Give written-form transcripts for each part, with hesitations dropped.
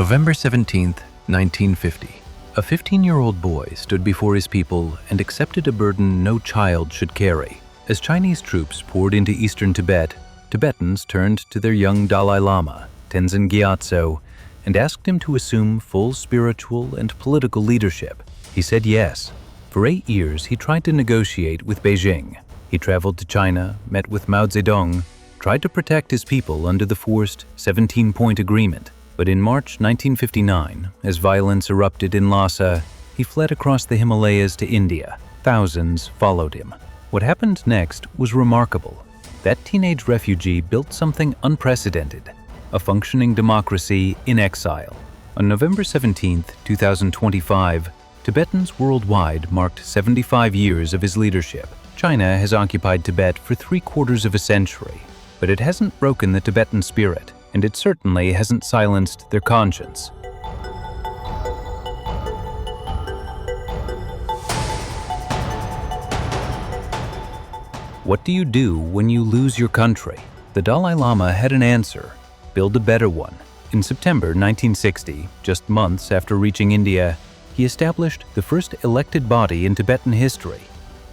November 17, 1950, a 15-year-old boy stood before his people and accepted a burden no child should carry. As Chinese troops poured into eastern Tibet, Tibetans turned to their young Dalai Lama, Tenzin Gyatso, and asked him to assume full spiritual and political leadership. He said yes. For 8 years, he tried to negotiate with Beijing. He traveled to China, met with Mao Zedong, tried to protect his people under the forced 17-point agreement. But in March 1959, as violence erupted in Lhasa, he fled across the Himalayas to India. Thousands followed him. What happened next was remarkable. That teenage refugee built something unprecedented, a functioning democracy in exile. On November 17, 2025, Tibetans worldwide marked 75 years of his leadership. China has occupied Tibet for 3/4 of a century, but it hasn't broken the Tibetan spirit, and it certainly hasn't silenced their conscience. What do you do when you lose your country? The Dalai Lama had an answer: build a better one. In September 1960, just months after reaching India, he established the first elected body in Tibetan history.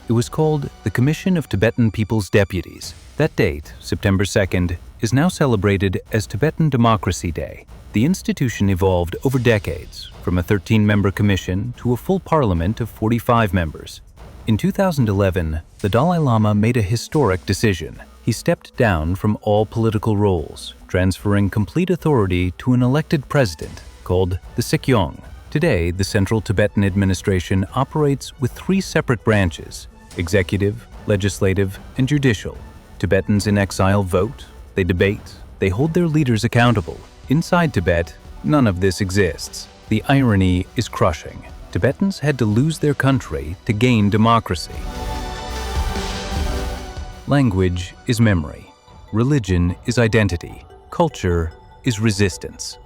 It was called the Commission of Tibetan People's Deputies. That date, September 2nd, is now celebrated as Tibetan Democracy Day. The institution evolved over decades, from a 13-member commission to a full parliament of 45 members. In 2011, the Dalai Lama made a historic decision. He stepped down from all political roles, transferring complete authority to an elected president called the Sikyong. Today, the Central Tibetan Administration operates with 3 separate branches: executive, legislative, and judicial. Tibetans in exile vote, they debate, they hold their leaders accountable. Inside Tibet, none of this exists. The irony is crushing. Tibetans had to lose their country to gain democracy. Language is memory. Religion is identity. Culture is resistance.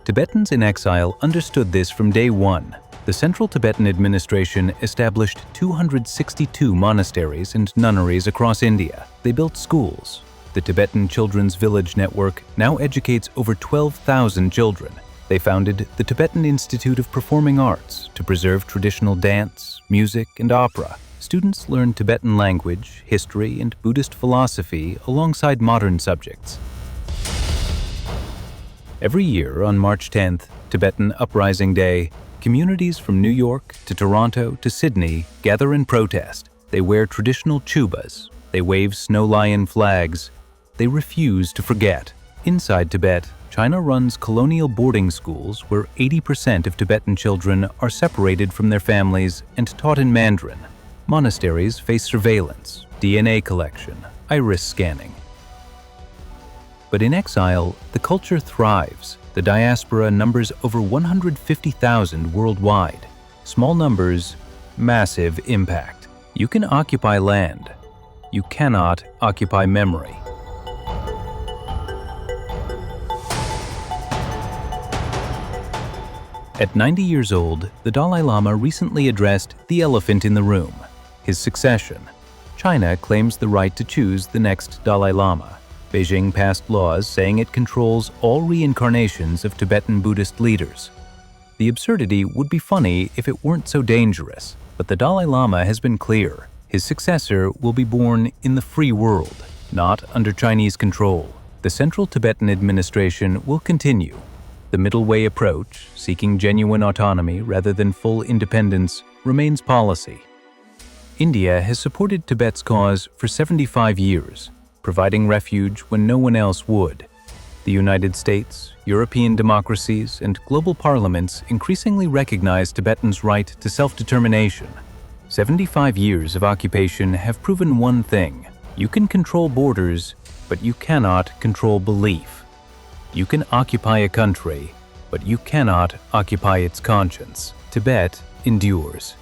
Tibetans in exile understood this from day one. The Central Tibetan Administration established 262 monasteries and nunneries across India. They built schools. The Tibetan Children's Village Network now educates over 12,000 children. They founded the Tibetan Institute of Performing Arts to preserve traditional dance, music, and opera. Students learn Tibetan language, history, and Buddhist philosophy alongside modern subjects. Every year on March 10th, Tibetan Uprising Day, communities from New York to Toronto to Sydney gather and protest. They wear traditional chubas. They wave snow lion flags. They refuse to forget. Inside Tibet, China runs colonial boarding schools where 80% of Tibetan children are separated from their families and taught in Mandarin. Monasteries face surveillance, DNA collection, iris scanning. But in exile, the culture thrives. The diaspora numbers over 150,000 worldwide. Small numbers, massive impact. You can occupy land. You cannot occupy memory. At 90 years old, the Dalai Lama recently addressed the elephant in the room: his succession. China claims the right to choose the next Dalai Lama. Beijing passed laws saying it controls all reincarnations of Tibetan Buddhist leaders. The absurdity would be funny if it weren't so dangerous, but the Dalai Lama has been clear. His successor will be born in the free world, not under Chinese control. The Central Tibetan Administration will continue. The middle way approach, seeking genuine autonomy rather than full independence, remains policy. India has supported Tibet's cause for 75 years, providing refuge when no one else would. The United States, European democracies, and global parliaments increasingly recognize Tibetans' right to self-determination. 75 years of occupation have proven one thing: you can control borders, but you cannot control belief. You can occupy a country, but you cannot occupy its conscience. Tibet endures.